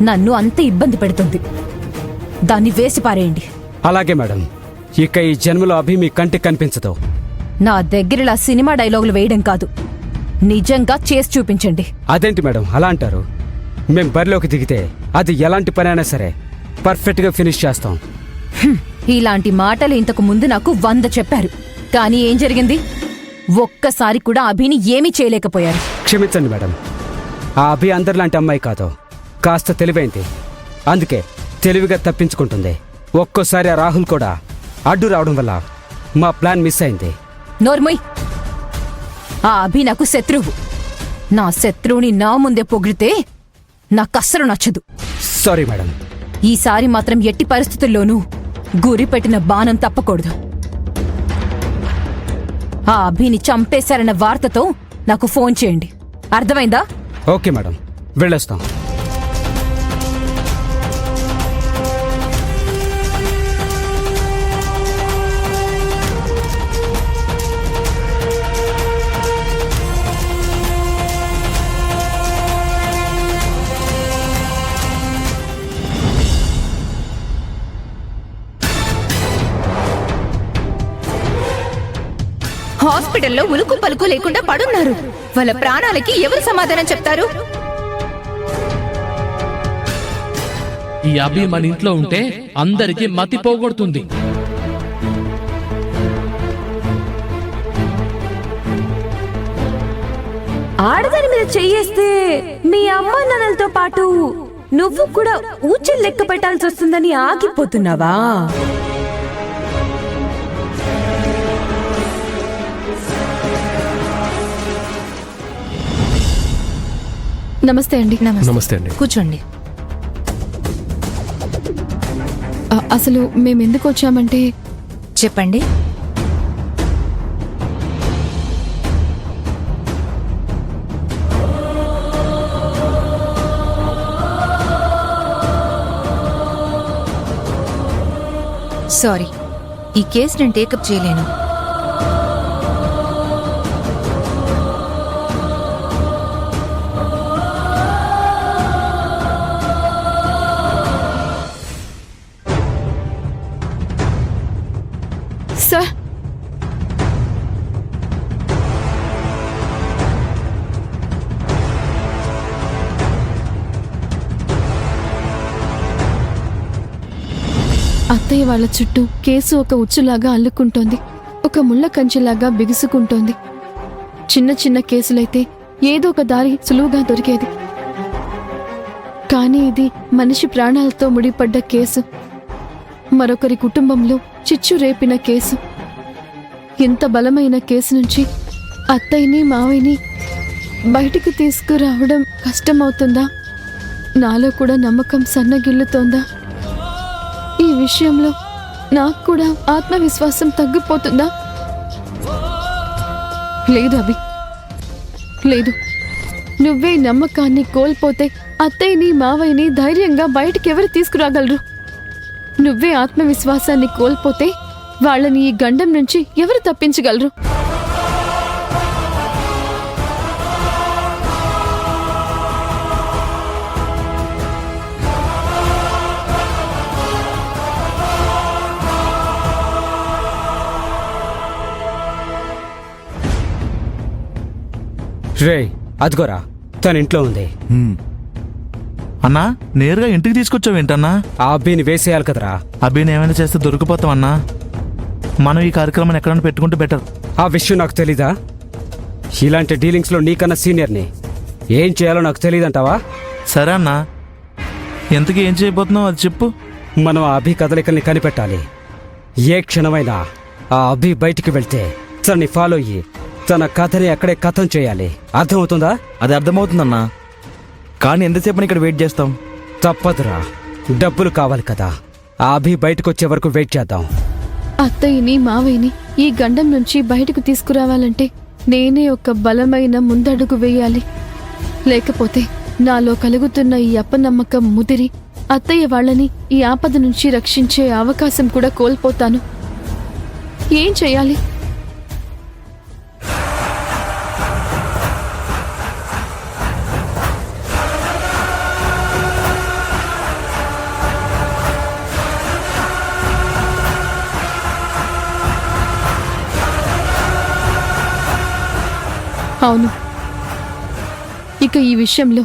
నన్ను అంత ఇబ్బంది పెడుతుంది. దాన్ని వేసి పారేయండి. అలాగే మేడం. ఇక ఈ జన్మలో అభి మీ కంటికి కనిపించదు. నా దగ్గరలా సినిమా డైలాగులు వేయడం కాదు, నిజంగా చేసి చూపించండి. అదేంటి మేడం అలా అంటారు? మేం బరిలోకి దిగితే అది ఎలాంటి పని అయినా సరే పర్ఫెక్ట్గా ఫినిష్ చేస్తాం. ఇలాంటి మాటలు ఇంతకు ముందు నాకు 100 చెప్పారు, కానీ ఏం జరిగింది? ఒక్కసారి కూడా అభిని ఏమీ చేయలేకపోయారు. క్షమించండి మేడం, ఆ అభి అందరిలాంటి అమ్మాయి కాదు, కాస్త తెలివైంది. అందుకే తెలివిగా తప్పించుకుంటుంది. ఒక్కోసారి ఆ రాహుల్ కూడా అడ్డు రావడం వల్ల మా ప్లాన్ మిస్ అయింది. నోర్మయ్, ఆ అభి నాకు శత్రువు. నా శత్రువుని నా ముందే పొగిడితే నాకస్సలు నచ్చదు. Sorry madam. ఈసారి మాత్రం ఎట్టి పరిస్థితుల్లోనూ గురి పెట్టిన బాణం తప్పకూడదు. ఆ అభిని చంపేశారన్న వార్తతో నాకు ఫోన్ చేయండి, అర్థమైందా? ఓకే మేడం, వెళ్ళొస్తాం. హాస్పిటల్లో ఉలుకు పలుకు లేకుండా పడున్నారు. వాళ్ళ ప్రాణాలకి ఎవరు సమాధానం చెప్తారు? ఈ అభి మన ఇంట్లో ఉంటే అందరికీ మతి పోగొడుతుంది. ఆడదాని మీద చెయ్యేస్తే మీ అమ్మా నాన్నలతో పాటు నువ్వు కూడా ఊచలు లెక్క పెట్టాల్సి వస్తుందని ఆగిపోతున్నావా? నమస్తే అండి. నమస్తే అండి. కూర్చోండి. అసలు మేమెందుకు వచ్చామంటే, చెప్పండి. సారీ, ఈ కేసు నేను టేకప్ చేయలేను. సార్, అత్తయ్య వాళ్ళ చుట్టూ కేసు ఒక ఉచ్చులాగా అల్లుకుంటోంది, ఒక ముళ్ళ కంచెలాగా బిగుసుకుంటోంది. చిన్న చిన్న కేసులైతే ఏదో ఒక దారి సులువుగా దొరికేది, కానీ ఇది మనిషి ప్రాణాలతో ముడిపడ్డ కేసు, మరొకరి కుటుంబంలో చిచ్చు రేపిన కేసు. ఇంత బలమైన కేసు నుంచి అత్తయ్యని మావయ్యని బయటికి తీసుకురావడం కష్టమవుతుందా? నాలో కూడా నమ్మకం సన్నగిల్లుతోందా? ఈ విషయంలో నాకు కూడా ఆత్మవిశ్వాసం తగ్గిపోతుందా? లేదు అభి, లేదు. నువ్వే నమ్మకాన్ని కోల్పోతే అత్తయ్యని మావయ్యని ధైర్యంగా బయటికి ఎవరు తీసుకురాగలరు? నువ్వే ఆత్మవిశ్వాసాన్ని కోల్పోతే వాళ్ళని ఈ గండం నుంచి ఎవరు తప్పించగలరు? రే, అదిగోరా తన ఇంట్లో ఉంది. అన్నా, నేరుగా ఇంటికి తీసుకొచ్చావేంటన్నా? ఆ అబ్బిని వేసేయాలి కదరా. అబ్బిని ఏమైనా చేస్తే దొరికిపోతాం అన్నా. మనం ఈ కార్యక్రమాన్ని ఎక్కడైనా పెట్టుకుంటే బెటర్. ఆ విషయం నాకు తెలీదా? ఇలాంటి డీలింగ్స్లో నీకన్నా సీనియర్ని. ఏం చేయాలో నాకు తెలియదంటావా? సరే అన్నా, ఎంతకీ ఏం చేయబోతున్నావు అది చెప్పు. మనం ఆ అభి కదలికల్ని కనిపెట్టాలి. ఏ క్షణమైనా ఆ అభి బయటికి వెళ్తే తనని ఫాలో అయ్యి తన కథని అక్కడే కథం చేయాలి. అర్థమవుతుందా? అది అర్థమవుతుందన్నా, కానీ ఎంతసేపని ఇక్కడ వెయిట్ చేస్తాం? తప్పదురా, డబ్బులు కావాలి కదా. ఆ అభి బయటకు వచ్చే వరకు వెయిట్ చేద్దాం. అత్తయ్యని మావయ్యని ఈ గండం నుంచి బయటకు తీసుకురావాలంటే నేనే ఒక బలమైన ముందడుగు వేయాలి. లేకపోతే నాలో కలుగుతున్న ఈ అపనమ్మకం ముదిరి అత్తయ్య వాళ్ళని ఈ ఆపద నుంచి రక్షించే అవకాశం కూడా కోల్పోతాను. ఏం చెయ్యాలి? అవును, ఇక ఈ విషయంలో